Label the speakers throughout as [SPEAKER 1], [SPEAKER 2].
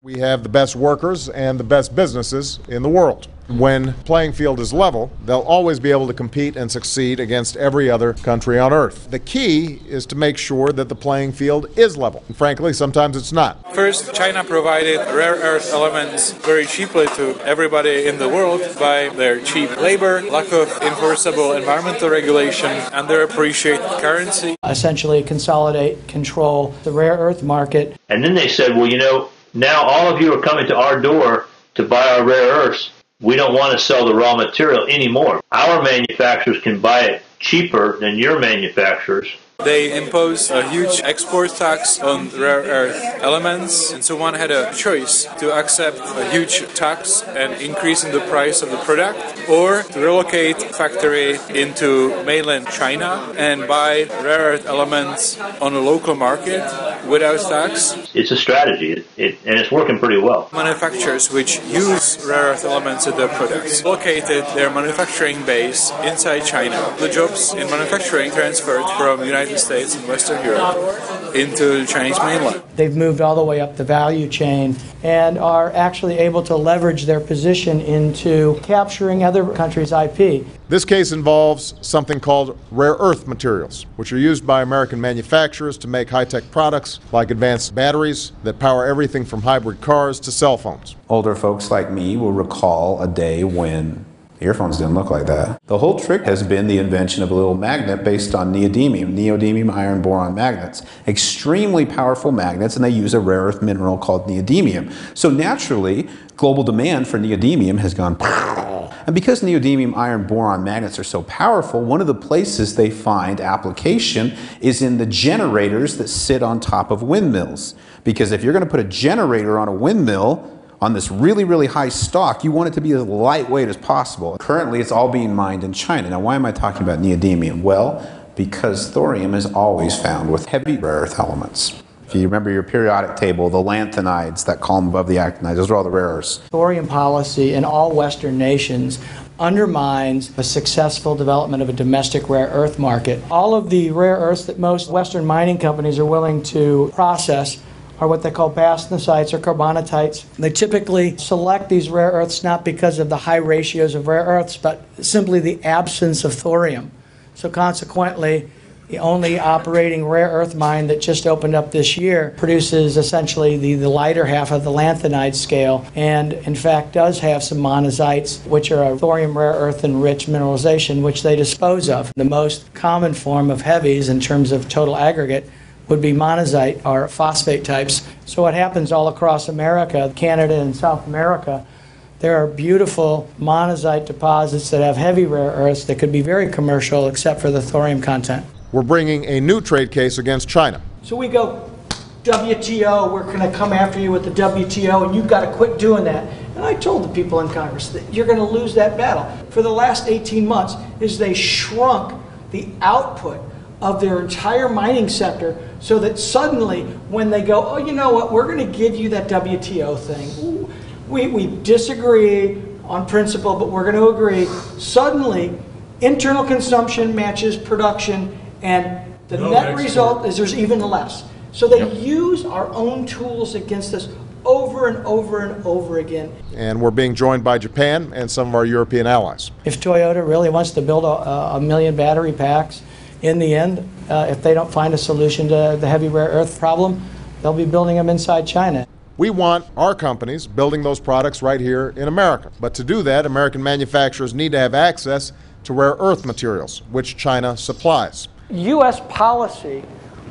[SPEAKER 1] We have the best workers and the best businesses in the world. When the playing field is level, they'll always be able to compete and succeed against every other country on Earth. The key is to make sure that the playing field is level. And frankly, sometimes it's not.
[SPEAKER 2] First, China provided rare earth elements very cheaply to everybody in the world by their cheap labor, lack of enforceable environmental regulation, and their appreciated currency.
[SPEAKER 3] Essentially consolidate, control the rare earth market.
[SPEAKER 4] And then they said, well, now all of you are coming to our door to buy our rare earths. We don't want to sell the raw material anymore. Our manufacturers can buy it cheaper than your manufacturers.
[SPEAKER 2] They imposed a huge export tax on rare earth elements, and so one had a choice to accept a huge tax and increase in the price of the product, or to relocate factory into mainland China and buy rare earth elements on a local market without tax.
[SPEAKER 4] It's a strategy, and it's working pretty well.
[SPEAKER 2] Manufacturers which use rare earth elements in their products located their manufacturing base inside China. The jobs in manufacturing transferred from United States and Western Europe into the Chinese mainland.
[SPEAKER 3] They've moved all the way up the value chain and are actually able to leverage their position into capturing other countries' IP.
[SPEAKER 1] This case involves something called rare earth materials, which are used by American manufacturers to make high-tech products like advanced batteries that power everything from hybrid cars to cell phones.
[SPEAKER 5] Older folks like me will recall a day when earphones didn't look like that. The whole trick has been the invention of a little magnet based on neodymium iron boron magnets. Extremely powerful magnets, and they use a rare earth mineral called neodymium. So naturally, global demand for neodymium has gone. And because neodymium iron boron magnets are so powerful, one of the places they find application is in the generators that sit on top of windmills. Because if you're going to put a generator on a windmill, on this really, really high stock, you want it to be as lightweight as possible. Currently, it's all being mined in China. Now, why am I talking about neodymium? Well, because thorium is always found with heavy rare earth elements. If you remember your periodic table, the lanthanides, that column above the actinides, those are all the rare earths.
[SPEAKER 3] Thorium policy in all Western nations undermines a successful development of a domestic rare earth market. All of the rare earths that most Western mining companies are willing to process are what they call bastnasites or carbonatites. They typically select these rare earths not because of the high ratios of rare earths, but simply the absence of thorium. So consequently, the only operating rare earth mine that just opened up this year produces essentially the lighter half of the lanthanide scale, and in fact does have some monazites, which are a thorium rare earth enriched mineralization, which they dispose of. The most common form of heavies in terms of total aggregate would be monazite or phosphate types. So what happens all across America, Canada and South America, there are beautiful monazite deposits that have heavy rare earths that could be very commercial except for the thorium content.
[SPEAKER 1] We're bringing a new trade case against China.
[SPEAKER 3] So we go, WTO, we're going to come after you with the WTO, and you've got to quit doing that. And I told the people in Congress that you're going to lose that battle. For the last 18 months, is they shrunk the output of their entire mining sector so that suddenly when they go, oh, you know what, we're going to give you that WTO thing. Ooh, we disagree on principle, but we're going to agree. Suddenly, internal consumption matches production, and the net result is there's even less. So they use our own tools against us over and over and over again.
[SPEAKER 1] And we're being joined by Japan and some of our European allies.
[SPEAKER 3] If Toyota really wants to build a million battery packs, in the end, if they don't find a solution to the heavy rare earth problem, they'll be building them inside China.
[SPEAKER 1] We want our companies building those products right here in America. But to do that, American manufacturers need to have access to rare earth materials, which China supplies.
[SPEAKER 3] U.S. policy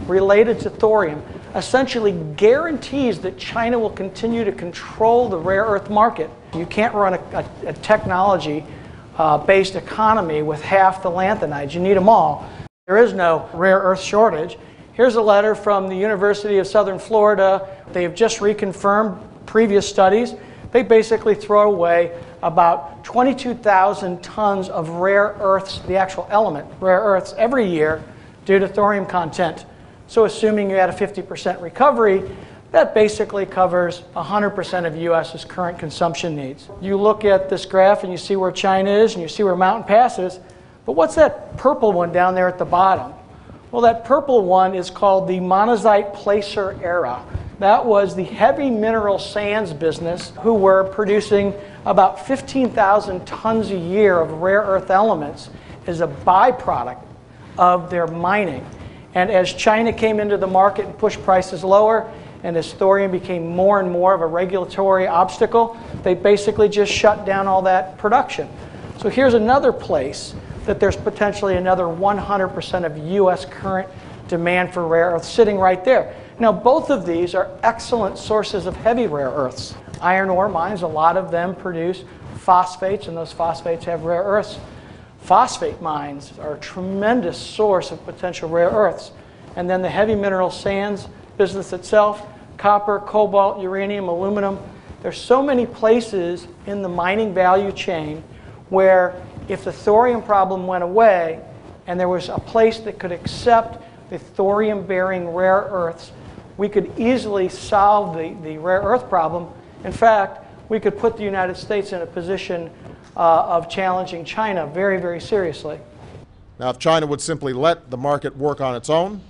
[SPEAKER 3] related to thorium essentially guarantees that China will continue to control the rare earth market. You can't run a technology-based economy with half the lanthanides. You need them all. There is no rare earth shortage. Here's a letter from the University of Southern Florida. They have just reconfirmed previous studies. They basically throw away about 22,000 tons of rare earths, the actual element, rare earths, every year due to thorium content. So assuming you had a 50% recovery, that basically covers 100% of US's current consumption needs. You look at this graph and you see where China is and you see where Mountain Pass is, but what's that purple one down there at the bottom? Well, that purple one is called the monazite placer era. That was the heavy mineral sands business, who were producing about 15,000 tons a year of rare earth elements as a byproduct of their mining. And as China came into the market and pushed prices lower, and as thorium became more and more of a regulatory obstacle, they basically just shut down all that production. So here's another place that there's potentially another 100% of US current demand for rare earths sitting right there. Now, both of these are excellent sources of heavy rare earths. Iron ore mines, a lot of them produce phosphates, and those phosphates have rare earths. Phosphate mines are a tremendous source of potential rare earths. And then the heavy mineral sands business itself, copper, cobalt, uranium, aluminum. There's so many places in the mining value chain where if the thorium problem went away and there was a place that could accept the thorium-bearing rare earths, we could easily solve the rare earth problem. In fact, we could put the United States in a position of challenging China very, very seriously.
[SPEAKER 1] Now, if China would simply let the market work on its own,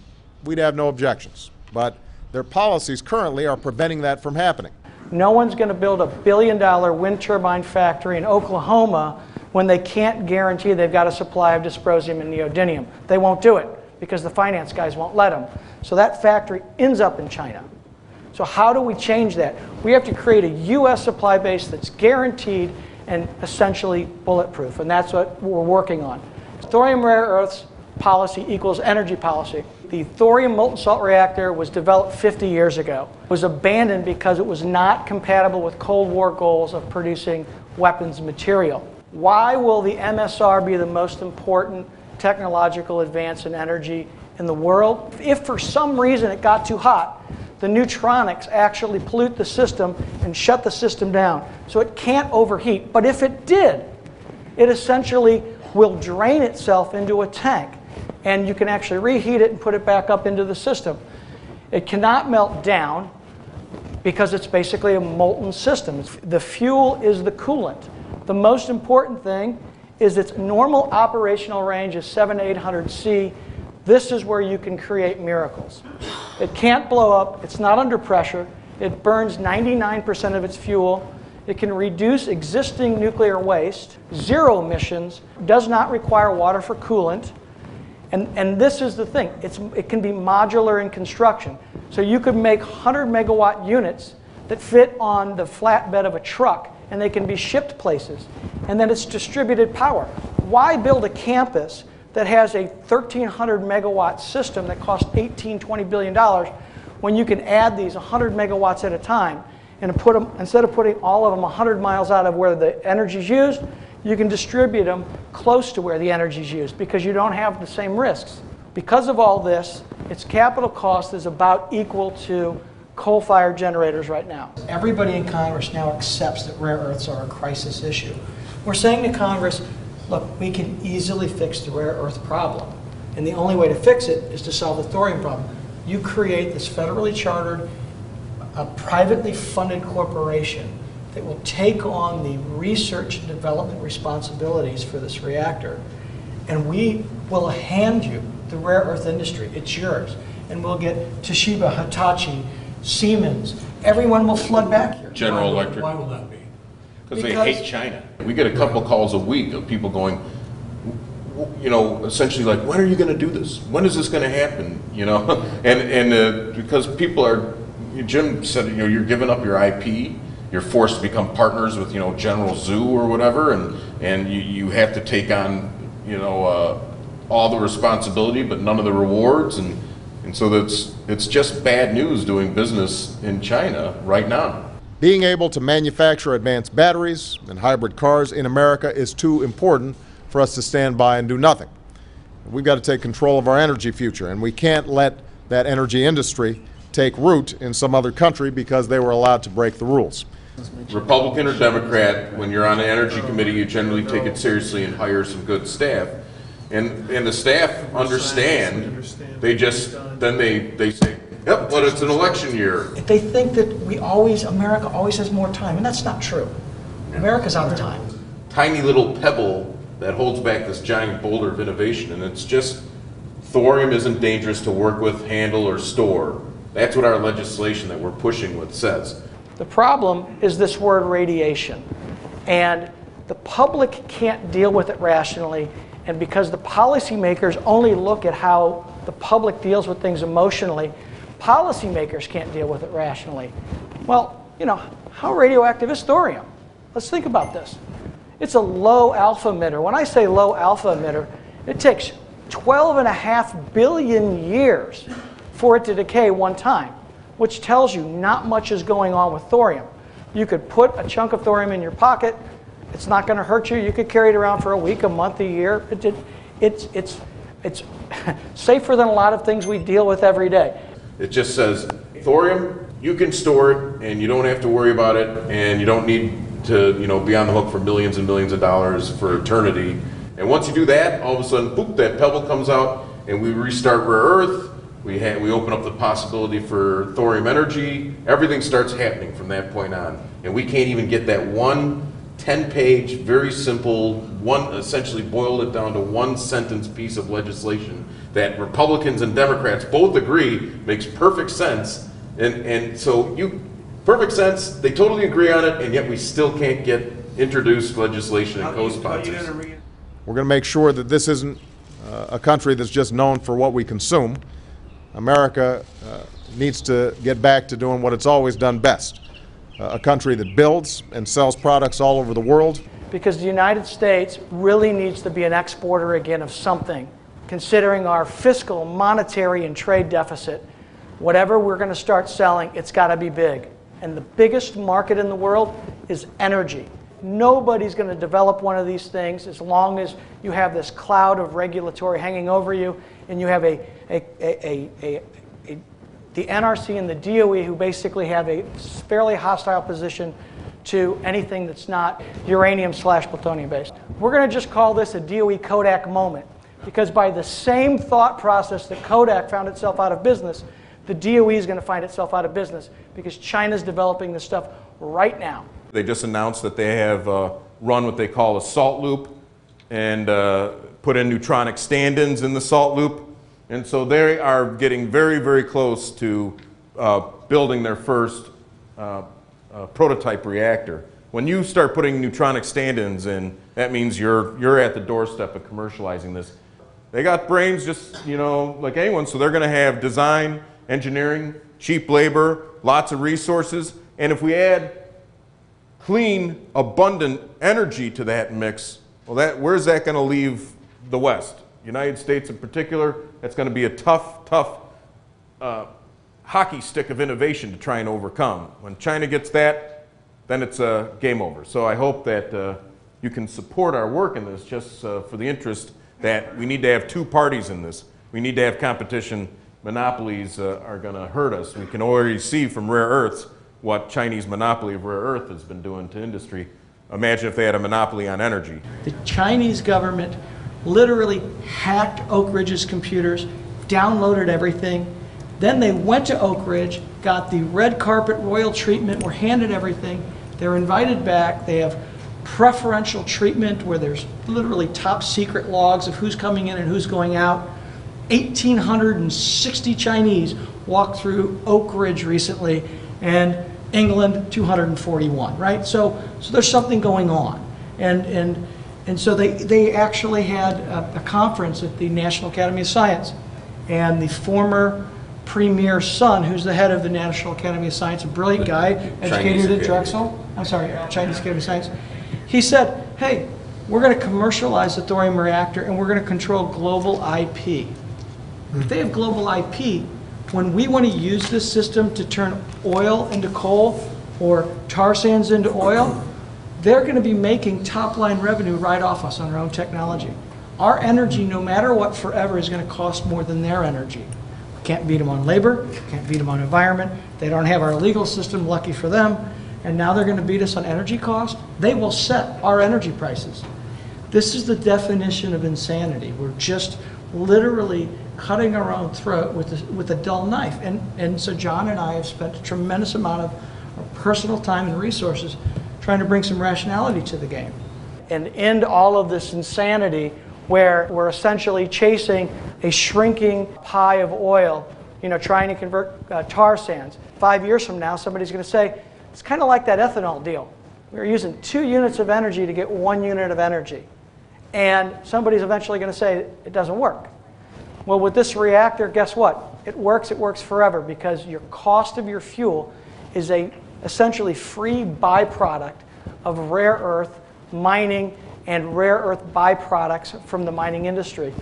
[SPEAKER 1] we'd have no objections. But their policies currently are preventing that from happening.
[SPEAKER 3] No one's going to build $1 billion wind turbine factory in Oklahoma when they can't guarantee they've got a supply of dysprosium and neodymium. They won't do it because the finance guys won't let them. So that factory ends up in China. So how do we change that? We have to create a US supply base that's guaranteed and essentially bulletproof, and that's what we're working on. Thorium rare earths policy equals energy policy. The thorium molten salt reactor was developed 50 years ago. It was abandoned because it was not compatible with Cold War goals of producing weapons material. Why will the MSR be the most important technological advance in energy in the world? If for some reason it got too hot, the neutronics actually pollute the system and shut the system down. So it can't overheat. But if it did, it essentially will drain itself into a tank. And you can actually reheat it and put it back up into the system. It cannot melt down because it's basically a molten system. The fuel is the coolant. The most important thing is its normal operational range is 700 to 800 C. This is where you can create miracles. It can't blow up. It's not under pressure. It burns 99% of its fuel. It can reduce existing nuclear waste, zero emissions, does not require water for coolant. And this is the thing. It can be modular in construction. So you could make 100 megawatt units that fit on the flatbed of a truck, and they can be shipped places. And then it's distributed power. Why build a campus that has a 1,300 megawatt system that costs $18–20 billion when you can add these 100 megawatts at a time and put them, instead of putting all of them 100 miles out of where the energy is used, you can distribute them close to where the energy is used because you don't have the same risks. Because of all this, its capital cost is about equal to coal-fired generators right now. Everybody in Congress now accepts that rare earths are a crisis issue. We're saying to Congress, look, we can easily fix the rare earth problem. And the only way to fix it is to solve the thorium problem. You create this federally chartered, privately funded corporation that will take on the research and development responsibilities for this reactor. And we will hand you the rare earth industry. It's yours. And we'll get Toshiba, Hitachi, Siemens. Everyone will flood back here.
[SPEAKER 6] General Electric.
[SPEAKER 7] Why will that be?
[SPEAKER 6] Because they hate China. We get a couple calls a week of people going, you know, essentially like, when are you going to do this? When is this going to happen? You know, and because people are, Jim said, you know, you're giving up your IP. You're forced to become partners with, you know, General Zoo or whatever, and you have to take on, you know, all the responsibility but none of the rewards, and so it's just bad news doing business in China right now.
[SPEAKER 1] Being able to manufacture advanced batteries and hybrid cars in America is too important for us to stand by and do nothing. We've got to take control of our energy future, and we can't let that energy industry take root in some other country because they were allowed to break the rules.
[SPEAKER 6] Republican or Democrat, when you're on the energy committee, you generally take it seriously and hire some good staff. And the staff understand, they just, then they say, yep, but it's an election year.
[SPEAKER 3] They think that America always has more time, and that's not true. America's out of time.
[SPEAKER 6] Tiny little pebble that holds back this giant boulder of innovation, and it's just, thorium isn't dangerous to work with, handle, or store. That's what our legislation that we're pushing with says.
[SPEAKER 3] The problem is this word radiation. And the public can't deal with it rationally. And because the policymakers only look at how the public deals with things emotionally, policymakers can't deal with it rationally. Well, you know, how radioactive is thorium? Let's think about this. It's a low alpha emitter. When I say low alpha emitter, it takes 12.5 billion years for it to decay one time, which tells you not much is going on with thorium. You could put a chunk of thorium in your pocket. It's not going to hurt you. You could carry it around for a week, a month, a year. It's safer than a lot of things we deal with every day.
[SPEAKER 6] It just says, thorium, you can store it and you don't have to worry about it and you don't need to, you know, be on the hook for millions and millions of dollars for eternity. And once you do that, all of a sudden, boop, that pebble comes out and we restart rare earth. We open up the possibility for thorium energy. Everything starts happening from that point on. And we can't even get that one 10-page, very simple, essentially boiled it down to one sentence piece of legislation that Republicans and Democrats both agree makes perfect sense. And so perfect sense, they totally agree on it, and yet we still can't get introduced legislation and co-sponsors.
[SPEAKER 1] We're going to make sure that this isn't a country that's just known for what we consume. America needs to get back to doing what it's always done best. A country that builds and sells products all over the world.
[SPEAKER 3] Because the United States really needs to be an exporter again of something, considering our fiscal, monetary, and trade deficit. Whatever we're going to start selling, it's got to be big. And the biggest market in the world is energy. Nobody's going to develop one of these things as long as you have this cloud of regulatory hanging over you, and you have the NRC and the DOE who basically have a fairly hostile position to anything that's not uranium/plutonium based. We're going to just call this a DOE Kodak moment, because by the same thought process that Kodak found itself out of business, the DOE is going to find itself out of business because China's developing this stuff right now.
[SPEAKER 6] They just announced that they have run what they call a salt loop and put in neutronic stand-ins in the salt loop. And so they are getting very, very close to building their first prototype reactor. When you start putting neutronic stand-ins in, that means you're at the doorstep of commercializing this. They got brains just, you know, like anyone, so they're going to have design, engineering, cheap labor, lots of resources. And if we add clean, abundant energy to that mix, well, where's that going to leave the West? United States in particular, that's going to be a tough hockey stick of innovation to try and overcome. When China gets that, then it's a game over. So I hope that you can support our work in this, just for the interest that we need to have two parties in this. We need to have competition. Monopolies are going to hurt us. We can already see from rare earths what Chinese monopoly of rare earth has been doing to industry. Imagine if they had a monopoly on energy.
[SPEAKER 3] The Chinese government literally hacked Oak Ridge's computers, downloaded everything. Then they went to Oak Ridge, got the red carpet royal treatment, were handed everything. They're invited back. They have preferential treatment where there's literally top secret logs of who's coming in and who's going out. 1,860 Chinese walked through Oak Ridge recently, and England 241, right? So there's something going on. And so they actually had a conference at the National Academy of Science, and the former premier's son, who's the head of the National Academy of Science, a brilliant guy, educated at Drexel, Chinese Academy of Science, he said, hey, we're going to commercialize the thorium reactor and we're going to control global IP. If they have global IP, when we want to use this system to turn oil into coal or tar sands into oil, they're going to be making top-line revenue right off us on our own technology. Our energy, no matter what, forever is going to cost more than their energy. We can't beat them on labor, can't beat them on environment. They don't have our legal system, lucky for them. And now they're going to beat us on energy cost. They will set our energy prices. This is the definition of insanity. We're just literally cutting our own throat with a dull knife. And so John and I have spent a tremendous amount of our personal time and resources trying to bring some rationality to the game and end all of this insanity where we're essentially chasing a shrinking pie of oil trying to convert tar sands. 5 years from now, somebody's going to say, it's kind of like that ethanol deal. We were using 2 units of energy to get 1 unit of energy. And somebody's eventually going to say it doesn't work. Well, with this reactor, guess what? It works forever, because your cost of your fuel is a essentially free byproduct of rare earth mining and rare earth byproducts from the mining industry.